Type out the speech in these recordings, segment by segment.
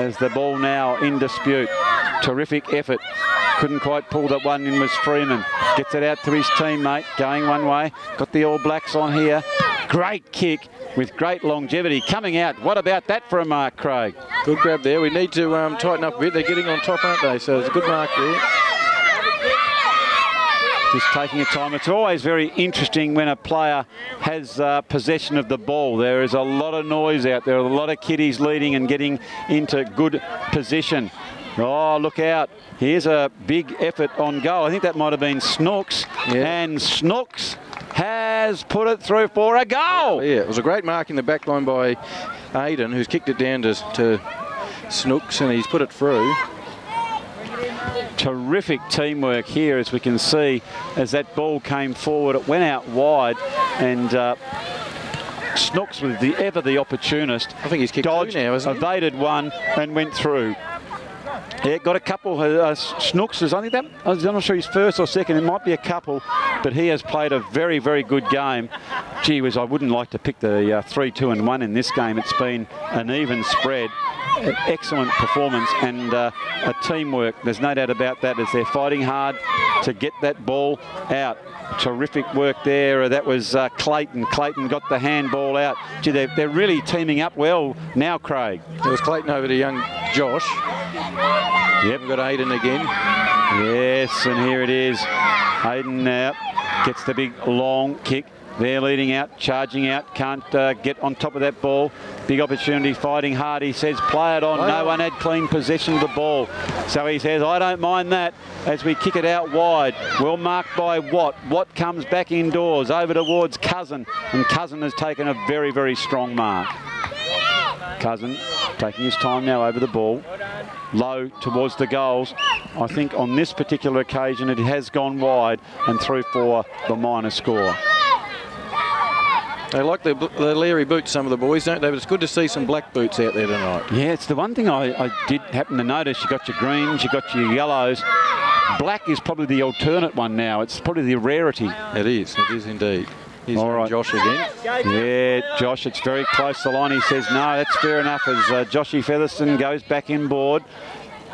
as the ball now in dispute. Terrific effort. Couldn't quite pull that one in was Freeman. Gets it out to his teammate, going one way. Got the All Blacks on here. Great kick with great longevity coming out. What about that for a mark, Craig? Good grab there. We need to tighten up a bit. They're getting on top, aren't they? So it's a good mark there. Just taking your time. It's always very interesting when a player has possession of the ball. There is a lot of noise out there, a lot of kiddies leading and getting into good position. Oh, look out. Here's a big effort on goal. I think that might have been Snooks. Yeah. And Snooks has put it through for a goal. Yeah, it was a great mark in the back line by Aiden, who's kicked it down to Snooks, and he's put it through. Terrific teamwork here, as we can see, as that ball came forward. It went out wide, and Snooks was ever the opportunist. I think he's kicked dodged, two now, isn't he? evaded one, and went through. Yeah, got a couple. Snooks is, I think that, I'm not sure he's first or second. It might be a couple, but he has played a very, very good game. Gee whiz, I wouldn't like to pick the 3, 2 and 1 in this game. It's been an even spread. Excellent performance and a teamwork. There's no doubt about that, as they're fighting hard to get that ball out. Terrific work there. That was Clayton. Clayton got the handball out. Gee, they're really teaming up well now, Craig. It was Clayton over to young Josh. Yep, we've got Aiden again. Yes, and here it is. Aiden gets the big long kick. They're leading out, charging out, can't get on top of that ball. Big opportunity, fighting hard. He says, play it on. No one had clean possession of the ball. So he says, I don't mind that, as we kick it out wide. Well marked by Watt. Watt comes back indoors, over towards Cousin. And Cousin has taken a very, very strong mark. Cousin taking his time now over the ball. Low towards the goals. I think on this particular occasion it has gone wide and through for the minor score. They like the Leary boots, some of the boys, don't they? But it's good to see some black boots out there tonight. Yeah, it's the one thing I did happen to notice. You got your greens, you got your yellows. Black is probably the alternate one now. It's probably the rarity. It is indeed. Here's all right. Josh again. Yeah, Josh, it's very close to the line. He says, no, that's fair enough, as Joshy Featherston goes back inboard.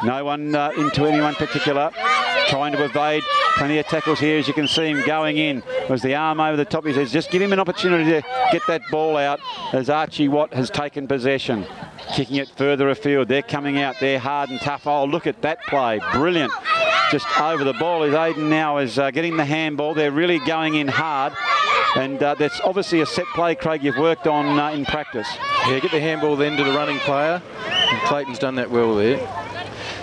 No one into anyone particular. Trying to evade. Plenty of tackles here, as you can see him going in. Was the arm over the top. He says, just give him an opportunity to get that ball out, as Archie Watt has taken possession. Kicking it further afield. They're coming out. They're hard and tough. Oh, look at that play. Brilliant. Just over the ball is Aiden now, is getting the handball. They're really going in hard. And that's obviously a set play, Craig, you've worked on in practice. Yeah, get the handball then to the running player. And Clayton's done that well there.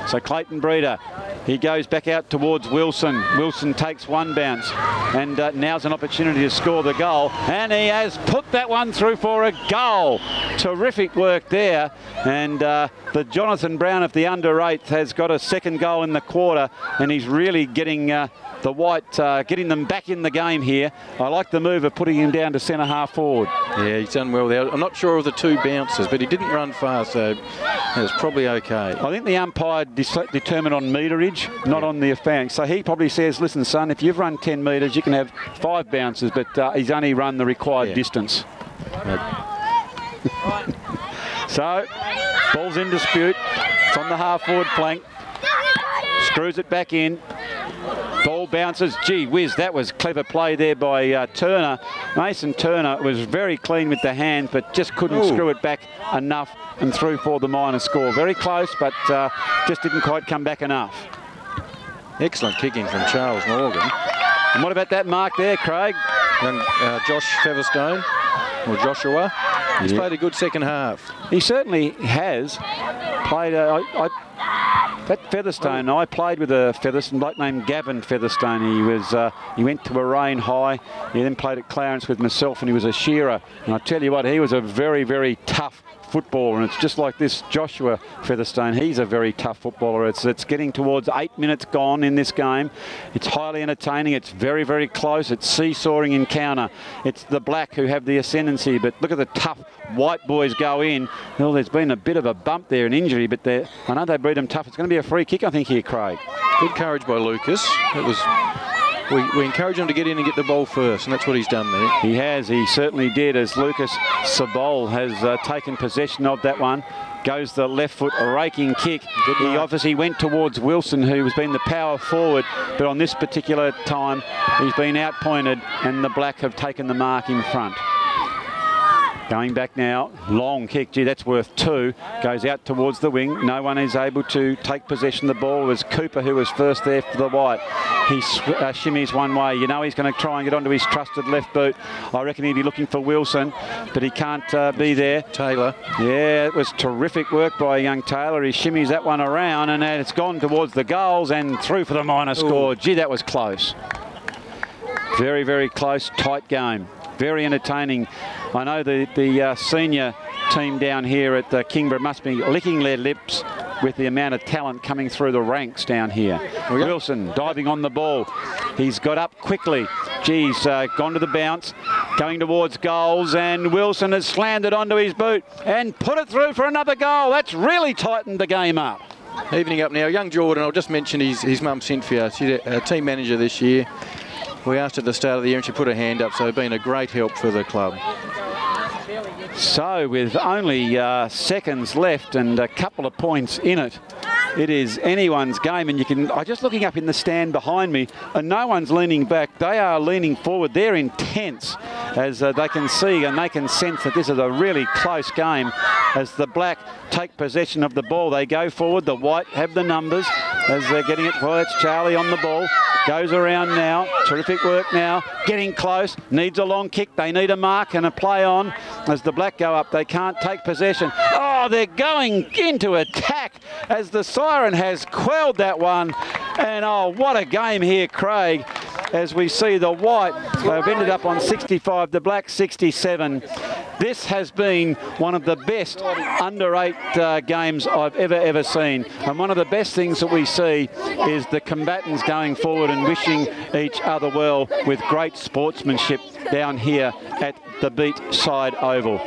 So Clayton Breeder, he goes back out towards Wilson. Wilson takes one bounce, and now's an opportunity to score the goal, and he has put that one through for a goal. Terrific work there, and the Jonathan Brown of the under-8 has got a second goal in the quarter, and he's really getting the White, getting them back in the game here. I like the move of putting him down to centre half forward. Yeah, he's done well there. I'm not sure of the two bounces, but he didn't run fast, so it was probably okay. I think the umpire determined on meterage, not on the advance. So he probably says, listen, son, if you've run 10 metres, you can have 5 bounces, but he's only run the required distance. So, ball's in dispute. It's on the half-forward flank. Screws it back in. Ball bounces. Gee whiz, that was clever play there by Turner. Mason Turner was very clean with the hand, but just couldn't screw it back enough and through for the minor score. Very close, but just didn't quite come back enough. Excellent kicking from Charles Morgan. And what about that mark there, Craig? Young Josh Featherstone, or Joshua. He's played a good second half. He certainly has played. That Featherstone, I played with a Featherstone bloke named Gavin Featherstone. He went to Arraine High. He then played at Clarence with myself, and he was a shearer. And I tell you what, he was a very, very tough footballer, and it's just like this Joshua Featherstone. He's a very tough footballer. It's getting towards 8 minutes gone in this game. It's highly entertaining. It's very, very close. It's seesawing encounter. It's the Black who have the ascendancy, but look at the tough White boys go in. Well, there's been a bit of a bump there, an injury, but I know they breed them tough. It's going to be a free kick, I think, here, Craig. Good courage by Lucas. It was we encourage him to get in and get the ball first, and that's what he's done there. He has. He certainly did, as Lucas Sabol has taken possession of that one. Goes the left foot raking kick. He obviously went towards Wilson, who has been the power forward, but on this particular time he's been outpointed and the Black have taken the mark in front. Going back now, long kick, gee, that's worth 2. Goes out towards the wing. No one is able to take possession of the ball. It was Cooper who was first there for the White. He shimmies one way. You know he's going to try and get onto his trusted left boot. I reckon he'd be looking for Wilson, but he can't be there. Taylor. Yeah, it was terrific work by young Taylor. He shimmies that one around, and it's gone towards the goals and through for the minor score. Gee, that was close. Very, very close, tight game. Very entertaining. I know the senior team down here at Kingborough must be licking their lips with the amount of talent coming through the ranks down here. Wilson diving on the ball. He's got up quickly. Geez, gone to the bounce, going towards goals, and Wilson has slammed it onto his boot and put it through for another goal. That's really tightened the game up. Evening up now. Young Jordan, I'll just mention his mum Cynthia. She's a team manager this year. We asked at the start of the year and she put her hand up, so been a great help for the club. So with only seconds left and a couple of points in it, it is anyone's game. And you can, I'm just looking up in the stand behind me, and no one's leaning back. They are leaning forward. They're intense, as they can see and they can sense that this is a really close game. As the Black take possession of the ball, they go forward. The White have the numbers as they're getting it. Well, it's Charlie on the ball. Goes around now. Terrific work now. Getting close. Needs a long kick. They need a mark and a play on. As the Black go up, they can't take possession. Oh, they're going into attack as the siren has quelled that one. And oh, what a game here, Craig, as we see the White have ended up on 65, the Black 67. This has been one of the best under-8 games I've ever seen. And one of the best things that we see is the combatants going forward and wishing each other well with great sportsmanship down here at the Beat Side Oval.